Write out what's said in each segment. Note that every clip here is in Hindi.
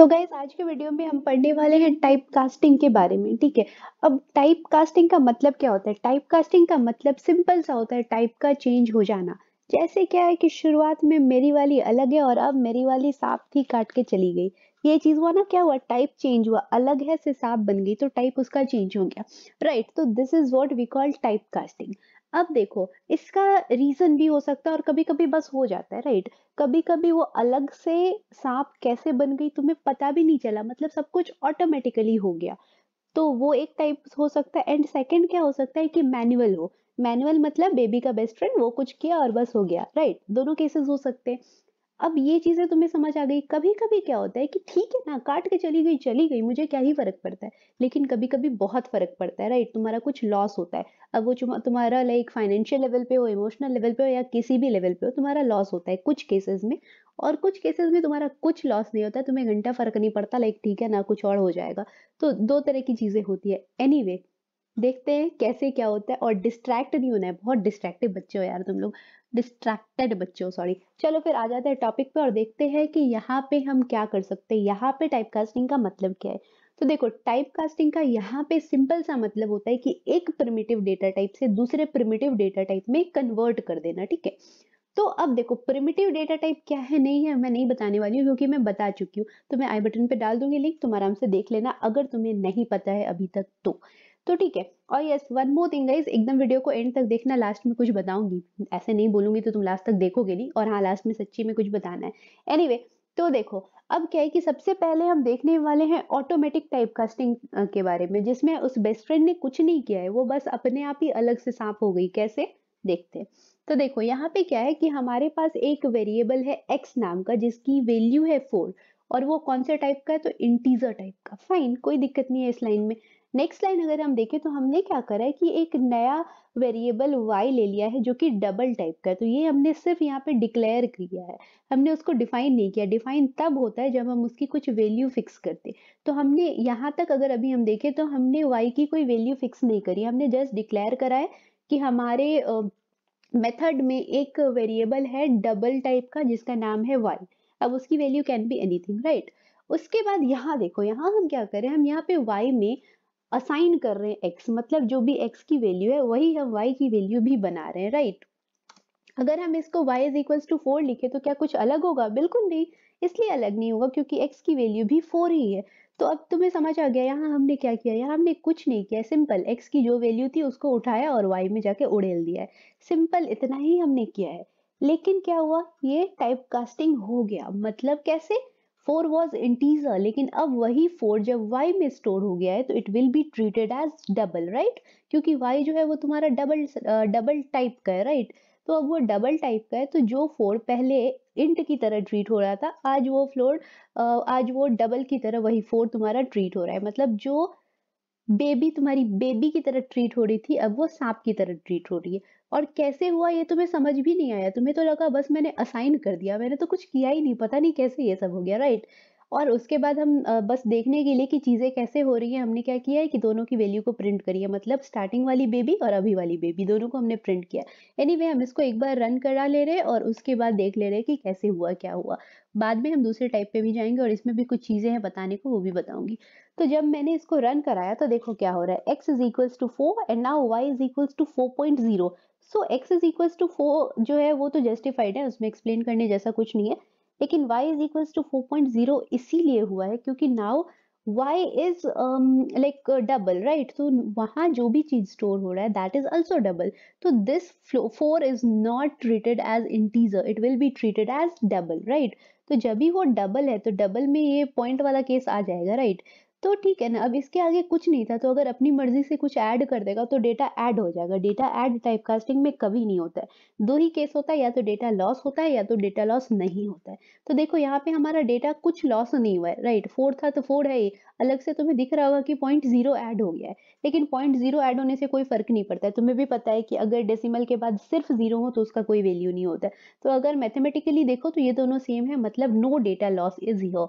तो गाइस आज के वीडियो में हम पढ़ने वाले हैं टाइप कास्टिंग के बारे में। ठीक है, अब टाइप कास्टिंग का मतलब क्या होता है? टाइप कास्टिंग का मतलब सिंपल सा होता है, टाइप का चेंज हो जाना। जैसे क्या है कि शुरुआत में मेरी वाली अलग है और अब मेरी वाली सांप थी काट के चली गई। ये चीज हुआ ना, क्या हुआ? टाइप चेंज हुआ, अलग है से सांप बन गई तो टाइप उसका चेंज हो गया। राइट, तो this is what we call type casting. अब देखो, इसका रीजन भी हो सकता है और कभी कभी बस हो जाता है। राइट, कभी कभी वो अलग से सांप कैसे बन गई तुम्हें पता भी नहीं चला, मतलब सब कुछ ऑटोमेटिकली हो गया। तो वो एक टाइप हो सकता है। एंड सेकंड क्या हो सकता है कि मैनुअल हो। मैनुअल मतलब बेबी का बेस्ट फ्रेंड, वो कुछ किया और बस हो गया। राइट, दोनों केसेस हो सकते हैं। अब ये चीजें तुम्हें समझ आ गई। कभी कभी क्या होता है कि ठीक है ना, काट के चली गई, मुझे क्या ही फर्क पड़ता है। लेकिन कभी कभी बहुत फर्क पड़ता है। राइट, तुम्हारा कुछ लॉस होता है। अब वो तुम्हारा लाइक फाइनेंशियल लेवल पे हो, इमोशनल लेवल पे हो, या किसी भी लेवल पे हो, तुम्हारा लॉस होता है कुछ केसेस में। और कुछ केसेस में तुम्हारा कुछ लॉस नहीं होता, तुम्हें घंटा फर्क नहीं पड़ता, लाइक ठीक है ना, कुछ और हो जाएगा। तो दो तरह की चीजें होती है। एनीवे, देखते हैं कैसे क्या होता है। और डिस्ट्रैक्ट नहीं होना है, बहुत डिस्ट्रैक्टिव बच्चे हो यार तुम लोग, डिस्ट्रैक्टेड बच्चे हो, सॉरी। चलो फिर आ जाते हैं टॉपिक पे और देखते हैं कि यहाँ पे हम क्या कर सकते हैं। यहाँ पे टाइप कास्टिंग का मतलब क्या है? तो देखो, टाइप कास्टिंग का यहाँ पे सिंपल सा मतलब होता है कि एक प्रिमिटिव डेटा टाइप से दूसरे प्रिमिटिव डेटा टाइप में कन्वर्ट कर देना। ठीक है, तो अब देखो, प्रिमिटिव डेटा टाइप क्या है नहीं है मैं नहीं बताने वाली हूँ, क्योंकि मैं बता चुकी हूँ। तो मैं आई बटन पे डाल दूंगी लिंक, तुम आराम से देख लेना अगर तुम्हें नहीं पता है अभी तक तो ठीक है। और yes, one more thing guys, एकदम वीडियो को एंड तक देखना, लास्ट में कुछ बताऊंगी। ऐसे नहीं बोलूंगी तो तुम लास्ट तक देखोगे नहीं, और हाँ, लास्ट में सच्ची में कुछ बताना है। एनीवे, तो देखो, अब क्या है कि सबसे पहले हम देखने वाले हैं ऑटोमेटिक टाइप कास्टिंग के बारे में, जिसमें उस बेस्ट फ्रेंड ने कुछ नहीं किया है, वो बस अपने आप ही अलग से सांप हो गई। कैसे? देखते हैं। तो देखो, यहाँ पे क्या है कि हमारे पास एक वेरिएबल है x नाम का, जिसकी वैल्यू है 4। और वो कौन से टाइप का है? तो इंटीजर टाइप का। फाइन, कोई दिक्कत नहीं है इस लाइन में। नेक्स्ट लाइन अगर हम देखें तो हमने क्या करा है कि एक नया वेरिएबल y ले लिया है जो कि डबल टाइप का है। तो ये हमने सिर्फ यहाँ पे डिक्लेयर किया है, हमने उसको डिफाइन नहीं किया। डिफाइन तब होता है जब हम उसकी कुछ वैल्यू फिक्स करते। तो हमने यहाँ तक अगर अभी हम देखें तो हमने y की कोई वैल्यू फिक्स नहीं करी, हमने जस्ट डिक्लेयर करा है कि हमारे मेथड में एक वेरिएबल है डबल टाइप का जिसका नाम है y। अब उसकी value can be anything. Right, उसके बाद यहाँ देखो, यहाँ हम क्या कर रहे हैं, हम यहाँ पे y में असाइन कर रहे हैं x, मतलब जो भी x की वैल्यू है वही हम y की वैल्यू भी बना रहे हैं। राइट, अगर हम इसको y इज इक्वल्स टू 4 लिखे तो क्या कुछ अलग होगा? बिल्कुल नहीं। इसलिए अलग नहीं होगा क्योंकि x की वैल्यू भी 4 ही है। तो अब तुम्हें समझ आ गया यहाँ हमने क्या किया? यहाँ हमने कुछ नहीं किया, सिंपल x की जो वैल्यू थी उसको उठाया और y में जाके उड़ेल दिया है। सिंपल इतना ही हमने किया है। लेकिन क्या हुआ? ये टाइप कास्टिंग हो गया। मतलब कैसे? 4 वॉज इंटीजर, लेकिन अब वही 4 जब y में स्टोर हो गया है तो it will be treated as double. Right, क्योंकि y जो है वो तुम्हारा डबल डबल टाइप का है। राइट, तो अब वो डबल टाइप का है, तो जो 4 पहले इंट की तरह ट्रीट हो रहा था, आज वो डबल की तरह वही 4 तुम्हारा ट्रीट हो रहा है। मतलब जो बेबी तुम्हारी बेबी की तरह ट्रीट हो रही थी, अब वो सांप की तरह ट्रीट हो रही है। और कैसे हुआ ये तुम्हें समझ भी नहीं आया? तुम्हें तो लगा बस मैंने असाइन कर दिया, मैंने तो कुछ किया ही नहीं, पता नहीं कैसे ये सब हो गया। राइट, और उसके बाद हम बस देखने के लिए कि चीजें कैसे हो रही है, हमने क्या किया है कि दोनों की वैल्यू को प्रिंट करी है। मतलब स्टार्टिंग वाली बेबी और अभी वाली बेबी दोनों को हमने प्रिंट किया। एनीवे, हम इसको एक बार रन करा ले रहे हैं और उसके बाद देख ले रहे हैं कि कैसे हुआ, क्या हुआ। बाद में हम दूसरे टाइप पे भी जाएंगे और इसमें भी कुछ चीजें हैं बताने को, वो भी बताऊंगी। तो जब मैंने इसको रन कराया तो देखो क्या हो रहा है, x is equals to 4 and now y is equals to 4.0। So x is equals to 4 जो है वो तो जस्टिफाइड है, उसमें एक्सप्लेन करने जैसा कुछ नहीं है। लेकिन y इज इक्वल्स टू 4.0 इसीलिए हुआ है क्योंकि now y is like double. Right, तो वहां जो भी चीज स्टोर हो रहा है दैट इज आल्सो डबल। तो this 4 is not treated as integer, it will be treated as double. Right, तो जब भी वो डबल है तो डबल में ये पॉइंट वाला केस आ जाएगा। राइट, तो ठीक है ना, अब इसके आगे कुछ नहीं था, तो अगर अपनी मर्जी से कुछ ऐड कर देगा तो डेटा ऐड हो जाएगा। डेटा ऐड टाइप कास्टिंग में कभी नहीं होता है। दो ही केस होता है, या तो डेटा लॉस होता है या तो डेटा लॉस नहीं होता है। तो देखो, यहाँ पे हमारा डेटा कुछ लॉस नहीं हुआ है। राइट, 4 था तो 4 है ही। अलग से तुम्हें दिख रहा होगा कि 0.0 ऐड हो गया है, लेकिन 0.0 ऐड होने से कोई फर्क नहीं पड़ता है। तुम्हें भी पता है कि अगर डेसिमल के बाद सिर्फ जीरो हो तो उसका कोई वैल्यू नहीं होता है। तो अगर मैथमेटिकली देखो तो ये दोनों सेम है, मतलब no data loss is here.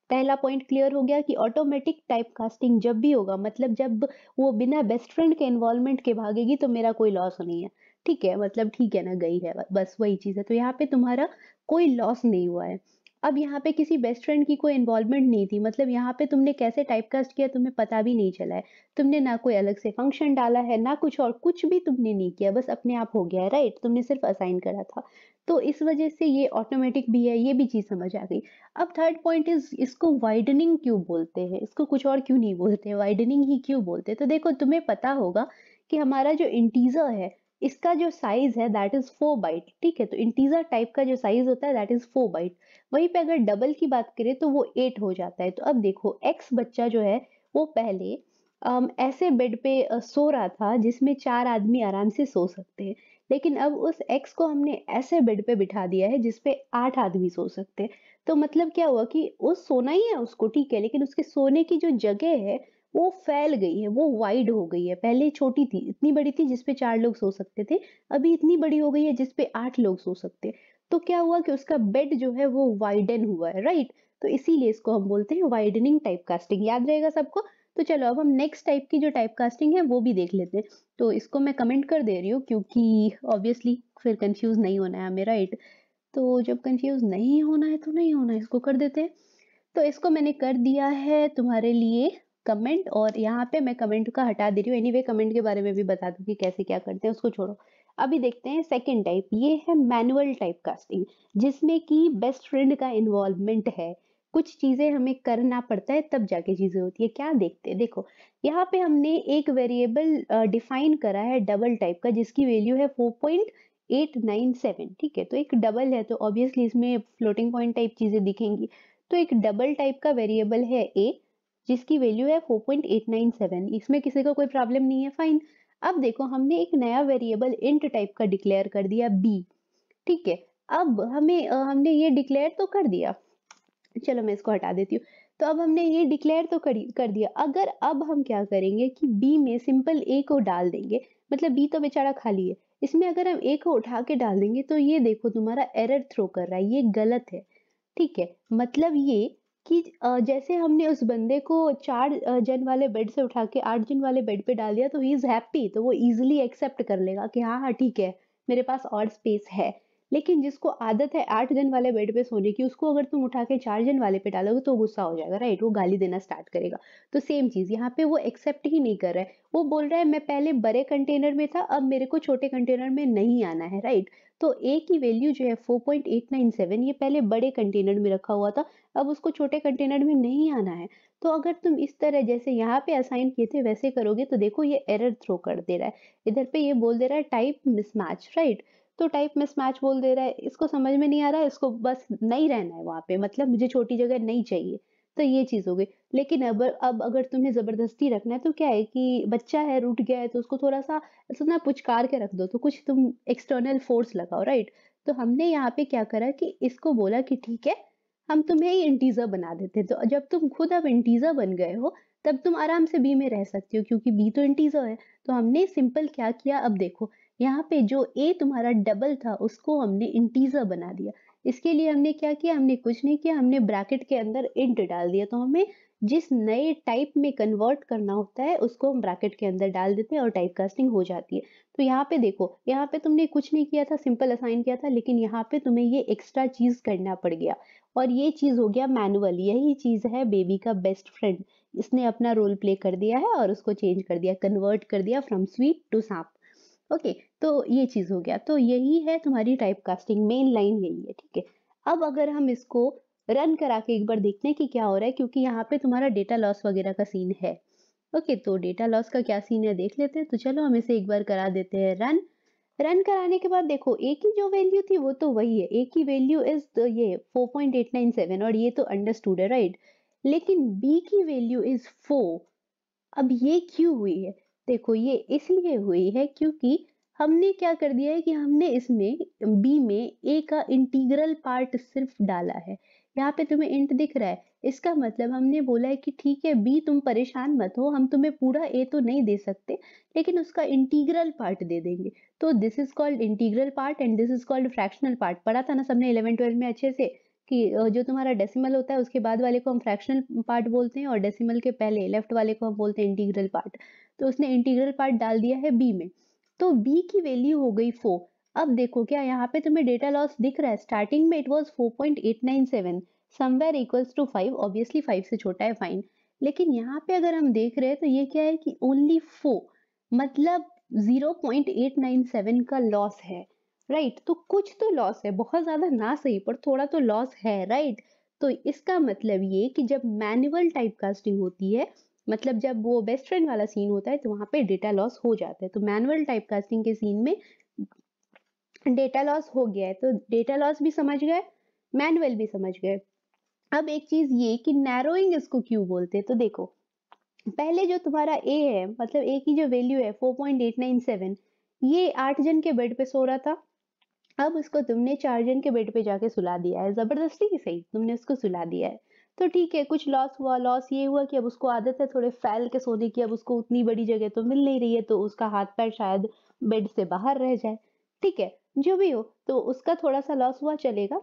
पहला पॉइंट क्लियर हो गया कि ऑटोमेटिक टाइप कास्टिंग जब भी होगा, मतलब जब वो बिना बेस्ट फ्रेंड के इन्वॉल्वमेंट के भागेगी तो मेरा कोई लॉस नहीं है। ठीक है, मतलब ठीक है ना, गई है, बस वही चीज है। तो यहाँ पे तुम्हारा कोई लॉस नहीं हुआ है। अब यहाँ पे किसी बेस्ट फ्रेंड की कोई इन्वॉल्वमेंट नहीं थी, मतलब यहाँ पे तुमने कैसे टाइपकास्ट किया तुम्हें पता भी नहीं चला है। तुमने ना कोई अलग से फंक्शन डाला है, ना कुछ और, कुछ भी तुमने नहीं किया, बस अपने आप हो गया है, राइट? तुमने सिर्फ असाइन करा था। तो इस वजह से ये ऑटोमेटिक भी है, ये भी चीज़ समझ आ गई। अब थर्ड पॉइंट इज़, इसको वाइडनिंग क्यों बोलते हैं? इसको कुछ और क्यों नहीं बोलते हैं, वाइडनिंग ही क्यों बोलते हैं? तो देखो तुम्हें पता होगा कि हमारा जो इंटीजर है, इसका जो साइज़ है दैट इज़ 4 बाइट, ठीक है? तो इंटीजर टाइप का जो साइज़ होता है दैट इज़ 4 बाइट। वहीं पे अगर डबल की बात करें तो वो 8 हो जाता है। तो अब देखो एक्स बच्चा जो है वो पहले ऐसे बेड पे सो रहा था जिसमें 4 आदमी आराम से सो सकते हैं। लेकिन अब उस एक्स को हमने ऐसे बेड पे बिठा दिया है जिस पे 8 आदमी सो सकते हैं। तो मतलब क्या हुआ कि वो सोना ही है उसको, ठीक है, लेकिन उसके सोने की जो जगह है वो फैल गई है, वो वाइड हो गई है। पहले छोटी थी, इतनी बड़ी थी जिस पे 4 लोग सो सकते थे, अभी इतनी बड़ी हो गई है जिस पे 8 लोग सो सकते हैं। तो क्या हुआ कि उसका बेड जो है वो वाइडन हुआ है, राइट? तो इसीलिए इसको हम बोलते हैं वाइडनिंग टाइप कास्टिंग। याद रहेगा सबको? तो चलो अब हम नेक्स्ट टाइप की जो टाइप कास्टिंग है वो भी देख लेते हैं। तो इसको मैं कमेंट कर दे रही हूँ क्योंकि ऑब्वियसली फिर कंफ्यूज नहीं होना है हमें, राइट? तो जब कंफ्यूज नहीं होना है तो नहीं होना है, इसको कर देते हैं। तो इसको मैंने कर दिया है तुम्हारे लिए कमेंट, और यहाँ पे मैं कमेंट का हटा दे रही हूँ। एनीवे कमेंट के बारे में भी बता दूँ कि कैसे क्या करते हैं, उसको छोड़ो। अभी देखते हैं सेकंड टाइप, ये है मैनुअल टाइप कास्टिंग, जिसमें कि बेस्ट फ्रेंड का इन्वॉल्वमेंट है। कुछ चीजें हमें करना पड़ता है तब जाके चीजें होती है। क्या देखते हैं, देखो यहाँ पे हमने एक वेरिएबल डिफाइन करा है डबल टाइप का, जिसकी वैल्यू है 4.897, ठीक है? तो एक डबल है तो ऑब्वियसली इसमें फ्लोटिंग पॉइंट टाइप चीजें दिखेंगी। तो एक डबल टाइप का वेरिएबल है a, जिसकी वैल्यू है 4.897। इसमें किसी को कोई प्रॉब्लम नहीं है, फाइन। अब देखो हमने एक नया वेरिएबल इंट टाइप का डिक्लेयर कर दिया b, ठीक है? अब हमने ये डिक्लेयर तो कर दिया, चलो मैं इसको हटा देती हूँ। तो अब हमने ये डिक्लेयर तो कर दिया। अगर अब हम क्या करेंगे कि बी में सिंपल ए को डाल देंगे, मतलब बी तो बेचारा खाली है, इसमें अगर हम ए को उठा के डाल देंगे तो ये देखो तुम्हारा एरर थ्रो कर रहा है, ये गलत है, ठीक है? मतलब ये कि जैसे हमने उस बंदे को 4 जन वाले बेड से उठा के 8 जन वाले बेड पे डाल दिया तो ही इज़ हैप्पी, तो वो ईज़िली एक्सेप्ट कर लेगा कि हाँ, हाँ, ठीक है, मेरे पास और स्पेस है। लेकिन जिसको आदत है 8 जन वाले बेड पे सोने की, उसको अगर तुम उठा के 4 जन वाले पे डालोगे तो गुस्सा हो जाएगा, राइट? वो गाली देना स्टार्ट करेगा। तो सेम चीज़ यहाँ पे वो एक्सेप्ट ही नहीं कर रहा है। वो बोल रहा है मैं पहले बड़े कंटेनर में था, अब मेरे को छोटे कंटेनर में नहीं आना है, राइट? तो ए की वैल्यू जो है 4.897, ये पहले बड़े कंटेनर में रखा हुआ था, अब उसको छोटे कंटेनर में नहीं आना है। तो अगर तुम इस तरह जैसे यहाँ पे असाइन किए थे वैसे करोगे तो देखो ये एरर थ्रो कर दे रहा है। इधर पे ये बोल दे रहा है टाइप मिसमैच, राइट? तो टाइप मिसमैच बोल दे रहा है, इसको समझ में नहीं आ रहा है, इसको बस नहीं रहना है वहाँ पे, मतलब मुझे छोटी जगह नहीं चाहिए। तो ये चीज़ हो गई। लेकिन अब अगर तुम्हें ज़बरदस्ती रखना है तो क्या है कि बच्चा है, रूठ गया है तो उसको थोड़ा-सा ऐसा ना पुचकार के रख दो, तो कुछ तुम एक्सटर्नल फोर्स लगाओ, राइट? तो हमने यहाँ पे क्या करा कि इसको बोला कि ठीक है, हम तुम्हें ही इंटीजर बना देते हैं। तो जब तुम खुद अब इंटीजर बन गए हो, तब तुम आराम से बी में रह सकते हो क्योंकि बी तो इंटीजर है। तो हमने सिंपल क्या किया, अब देखो यहाँ पे जो ए तुम्हारा डबल था उसको हमने इंटीजर बना दिया। इसके लिए हमने क्या किया, हमने कुछ नहीं किया, हमने ब्रैकेट के अंदर इंट डाल दिया। तो हमें जिस नए टाइप में कन्वर्ट करना होता है उसको हम ब्रैकेट के अंदर डाल देते हैं और टाइप कास्टिंग हो जाती है। तो यहाँ पे देखो, यहाँ पे तुमने कुछ नहीं किया था, सिंपल असाइन किया था, लेकिन यहाँ पे तुम्हें ये एक्स्ट्रा चीज करना पड़ गया, और ये चीज हो गया मैनुअल। यही चीज है बेबी का बेस्ट फ्रेंड, इसने अपना रोल प्ले कर दिया है और उसको चेंज कर दिया, कन्वर्ट कर दिया फ्रॉम स्वीट टू सांप। ओके, तो ये चीज हो गया। तो यही है तुम्हारी टाइप कास्टिंग, मेन लाइन यही है, ठीक है? अब अगर हम इसको रन करा के एक बार देखते हैं कि क्या हो रहा है, क्योंकि यहाँ पे तुम्हारा डेटा लॉस वगैरह का सीन है। ओके, तो डेटा लॉस का क्या सीन है देख लेते हैं। तो चलो हम इसे एक बार करा देते हैं रन। रन कराने के बाद देखो ए की जो वैल्यू थी वो तो वही है, ए की वैल्यू इज ये 4.897, और ये तो अंडरस्टूड है, राइट? लेकिन बी की वैल्यू इज 4। अब ये क्यों हुई है? देखो ये इसलिए हुई है क्योंकि हमने क्या कर दिया है कि हमने इसमें बी में ए का इंटीग्रल पार्ट सिर्फ डाला है। यहाँ पे तुम्हें इंट दिख रहा है, इसका मतलब हमने बोला है कि ठीक है बी तुम परेशान मत हो, हम तुम्हें पूरा ए तो नहीं दे सकते, लेकिन उसका इंटीग्रल पार्ट दे देंगे। तो this is called integral part and this is called fractional part. पढ़ा था ना सबने 11-12 में अच्छे से कि जो तुम्हारा डेसिमल होता है उसके बाद वाले को हम फ्रैक्शनल पार्ट बोलते हैं और डेसिमल के पहले लेफ्ट वाले को हम बोलते हैं इंटीग्रल पार्ट। तो उसने इंटीग्रल पार्ट डाल दिया है बी में, तो बी की वैल्यू हो गई 4। अब देखो क्या यहाँ पे तुम्हें डेटा लॉस दिख रहा है, स्टार्टिंग में it was 4.897, somewhere equals to 5, obviously 5 से छोटा है, फाइन। लेकिन यहाँ पे अगर हम देख रहे हैं तो ये क्या है कि ओनली 4, मतलब 0.897 का लॉस है, राइट? तो कुछ तो लॉस है, बहुत ज्यादा ना सही पर थोड़ा तो लॉस है, राइट? तो इसका मतलब ये कि जब मैनुअल टाइप कास्टिंग होती है, मतलब जब वो बेस्ट फ्रेंड वाला सीन होता है तो वहां पे डेटा लॉस हो जाता है। तो मैनुअल टाइप कास्टिंग के सीन में डेटा लॉस हो गया है, तो डेटा लॉस भी समझ गए, मैनुअल भी समझ गए। अब एक चीज ये कि नैरोइंग इसको क्यों बोलते हैं, तो देखो, पहले जो तुम्हारा ए है, मतलब ए की जो वैल्यू है 4.897, ये 8 जन के बेड पे सो रहा था। अब उसको तुमने 4 जन के बेड पे जाके सुला दिया है, जबरदस्ती ही सही, तुमने उसको सुला दिया है। तो ठीक है, कुछ लॉस हुआ, लॉस ये हुआ कि अब उसको आदत है थोड़े फैल के सोने की, अब उसको उतनी बड़ी जगह तो मिल नहीं रही है, तो उसका हाथ पैर शायद बेड से बाहर रह जाए। ठीक है, जो भी हो, तो उसका थोड़ा सा लॉस हुआ, चलेगा।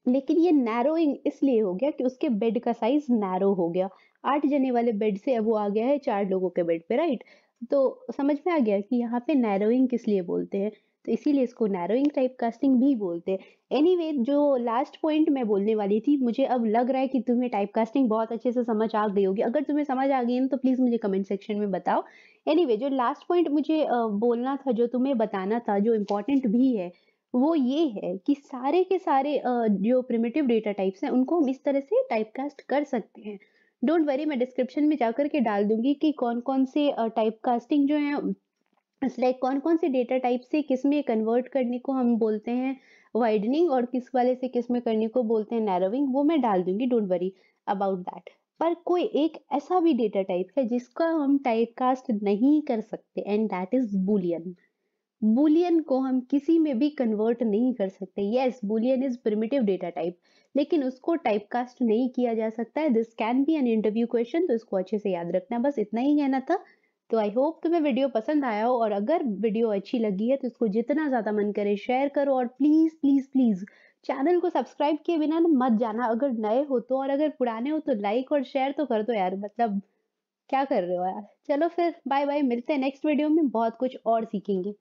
लेकिन ये नैरोइंग इसलिए हो गया कि उसके बेड का साइज नैरो हो गया। 8 जने वाले बेड से अब वो आ गया है 4 लोगों के बेड पे, राइट? तो समझ में आ गया कि यहाँ पे नैरोइंग किस लिए बोलते हैं। तो इसीलिए इसको नैरोइंग टाइप कास्टिंग भी बोलते हैं। एनीवे, जो लास्ट पॉइंट मैं बोलने वाली थी, मुझे अब लग रहा है कि तुम्हें टाइप कास्टिंग बहुत अच्छे से समझ आ गई होगी। अगर तुम्हें समझ आ गई है तो प्लीज मुझे कमेंट सेक्शन में बताओ। एनीवे, जो लास्ट पॉइंट मुझे बोलना था, जो तुम्हें बताना था, जो इम्पोर्टेंट भी है, वो ये है कि सारे के सारे जो प्रिमिटिव डेटा टाइप्स हैं उनको हम इस तरह से टाइपकास्ट कर सकते हैं। डोंट वरी, मैं डिस्क्रिप्शन में जाकर के डाल दूंगी कि कौन कौन से टाइपकास्टिंग जो है, लाइक कौन कौन से डेटा टाइप से किस में कन्वर्ट करने को हम बोलते हैं वाइडनिंग, और किस वाले से किस में करने को बोलते हैं नैरोइंग, वो मैं डाल दूंगी, डोंट वरी अबाउट दैट। पर कोई एक ऐसा भी डेटा टाइप है जिसका हम टाइपकास्ट नहीं कर सकते, and that is Boolean. Boolean को हम किसी में भी कन्वर्ट नहीं कर सकते। Yes, Boolean is primitive data type, लेकिन उसको टाइपकास्ट नहीं किया जा सकता है। This can be an interview question, तो इसको अच्छे से याद रखना। बस इतना ही कहना था। तो आई होप तुम्हें वीडियो पसंद आया हो, और अगर वीडियो अच्छी लगी है तो इसको जितना ज्यादा मन करे शेयर करो, और प्लीज प्लीज प्लीज चैनल को सब्सक्राइब किए बिना ना मत जाना, अगर नए हो तो, और अगर पुराने हो तो लाइक और शेयर तो कर दो यार, मतलब क्या कर रहे हो यार। चलो फिर, बाय बाय, मिलते हैं नेक्स्ट वीडियो में, बहुत कुछ और सीखेंगे।